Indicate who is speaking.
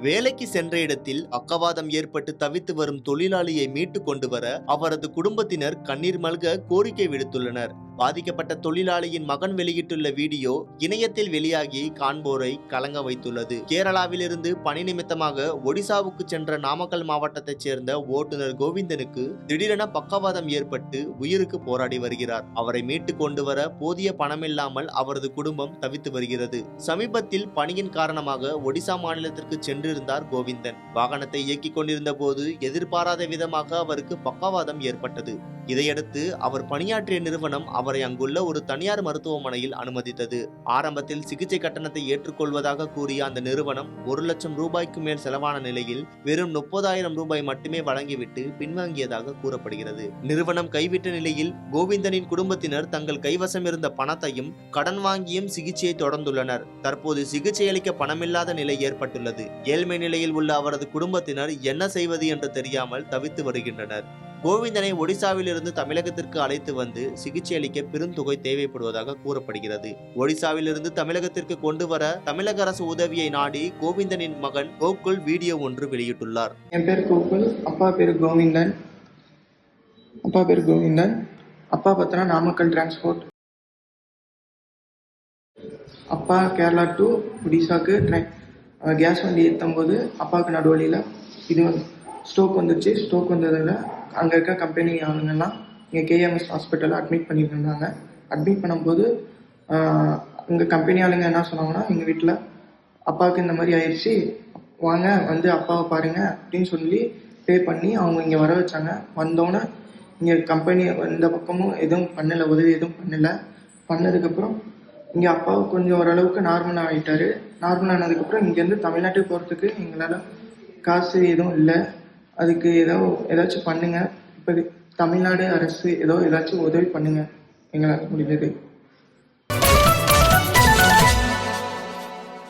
Speaker 1: வேலைக்கு சென்ற இடத்தில் பக்கவாதம் ஏற்பட்டு தவித்து வரும் தொழிலாளியை மீட்டு கொண்டு வர அவரது குடும்பத்தினர் கண்ணீர் மல்க கோரிக்கை விடுத்துள்ளனர். பாதிக்கப்பட்ட தொழிலாளியின் மகன் வெளியிட்டுள்ள வீடியோ இணையத்தில் வெளியாகி காண்போரை கலங்க வைத்துள்ளது. கேரளாவிலிருந்து பணி நிமித்தமாக ஒடிசாவுக்கு சென்ற நாமக்கல் மாவட்டத்தைச் சேர்ந்த ஓட்டுநர் கோவிந்தனுக்கு திடீரென பக்கவாதம் ஏற்பட்டு உயிருக்கு போராடி வருகிறார். அவரை மீட்டு கொண்டு வர போதிய பணமில்லாமல் அவரது குடும்பம் தவித்து வருகிறது. சமீபத்தில் பணியின் காரணமாக ஒடிசா மாநிலத்திற்கு சென்றிருந்தார் கோவிந்தன். வாகனத்தை இயக்கிக் கொண்டிருந்த போது எதிர்பாராத விதமாக அவருக்கு பக்கவாதம் ஏற்பட்டது. இதையடுத்து அவர் பணியாற்றிய நிறுவனம் அவரை அங்குள்ள ஒரு தனியார் மருத்துவமனையில் அனுமதித்தது. ஆரம்பத்தில் சிகிச்சை கட்டணத்தை ஏற்றுக்கொள்வதாக கூறிய அந்த நிறுவனம் 1 லட்சம் ரூபாய்க்கு மேல் செலவான நிலையில் வெறும் 30,000 ரூபாய் மட்டுமே வழங்கிவிட்டு பின்வாங்கியதாக கூறப்படுகிறது. நிறுவனம் கைவிட்ட நிலையில் கோவிந்தனின் குடும்பத்தினர் தங்கள் கைவசம் இருந்த பணத்தையும் கடன் வாங்கியும் சிகிச்சையை தொடர்ந்துள்ளனர். தற்போது சிகிச்சை அளிக்க பணமில்லாத நிலை ஏற்பட்டுள்ளது. ஏழ்மை நிலையில் உள்ள அவரது குடும்பத்தினர் என்ன செய்வது என்று தெரியாமல் தவித்து வருகின்றனர். கோவிந்தனை ஒடிசாவில் இருந்து தமிழகத்திற்கு அழைத்து வந்து சிகிச்சை அளிக்க பெருந்தொகை தேவைப்படுவதாக கூறப்படுகிறது. ஒடிசாவில் இருந்து தமிழகத்திற்கு கொண்டு வர தமிழக அரசு உதவியை நாடி கோவிந்தனின் மகன் கோகுல் வீடியோ ஒன்று வெளியிட்டுள்ளார்.
Speaker 2: என் பேர் கோகுல், அப்பா பேர் கோவிந்தன். அப்பா பார்த்தனா நாமக்கல் டிரான்ஸ்போர்ட். அப்பா கேரளா டு ஒடிசாக்கு கேஸ் வண்டி ஏற்றும் போது அப்பாவுக்கு நடுவழியில் இது ஸ்ட்ரோக் வந்துச்சு. ஸ்ட்ரோக் வந்ததில் அங்கே இருக்க கம்பெனி ஆளுங்கெல்லாம் இங்கே கேஎம்எஸ் ஹாஸ்பிட்டலில் அட்மிட் பண்ணியிருந்தாங்க. அட்மிட் பண்ணும்போது இங்கே கம்பெனி ஆளுங்க என்ன சொன்னாங்கன்னா, எங்கள் வீட்டில் அப்பாவுக்கு இந்த மாதிரி ஆயிடுச்சு, வாங்க வந்து அப்பாவை பாருங்கள் அப்படின்னு சொல்லி பே பண்ணி அவங்க இங்கே வர வச்சாங்க. வந்தோன்னே இங்கே கம்பெனி எந்த பக்கமும் எதுவும் பண்ணலை, உதவி எதுவும் பண்ணலை. பண்ணதுக்கப்புறம் இங்கே அப்பாவுக்கு கொஞ்சம் ஓரளவுக்கு நார்மலாக ஆகிட்டாரு. நார்மல் ஆனதுக்கப்புறம் இங்கேருந்து தமிழ்நாட்டுக்கு போகிறதுக்கு எங்களால் காசு எதுவும் இல்லை. அதுக்கு ஏதாச்சும் பண்ணுங்க. இப்போ தமிழ்நாடு அரசு ஏதாச்சும் உதவி பண்ணுங்க, எங்களால் முடிஞ்சது.